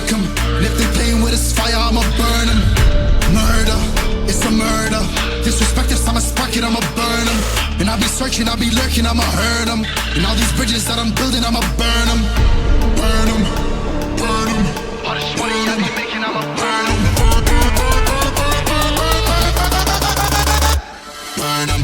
work 'em. And if they playing with this fire, I'ma burn 'em. Murder, it's a murder. Disrespect us, I'ma spark it, I'ma burn 'em. And I'll be searching, I'll be lurking, I'ma hurt 'em. And all these bridges that I'm building, I'ma burn 'em. Burn 'em, burn 'em. All this money that we making, I'ma burn 'em. Burn 'em.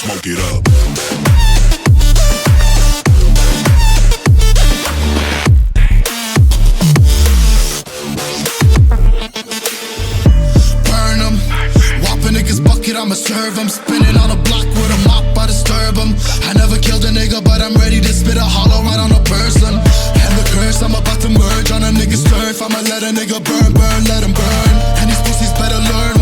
Smoke it up. I'ma serve 'em, spinning on a block with a mop, I disturb 'em. I never killed a nigga, but I'm ready to spit a hollow right on a person. And the curse, I'm about to merge on a nigga's turf. I'ma let a nigga burn, burn, let him burn. And these pussies better learn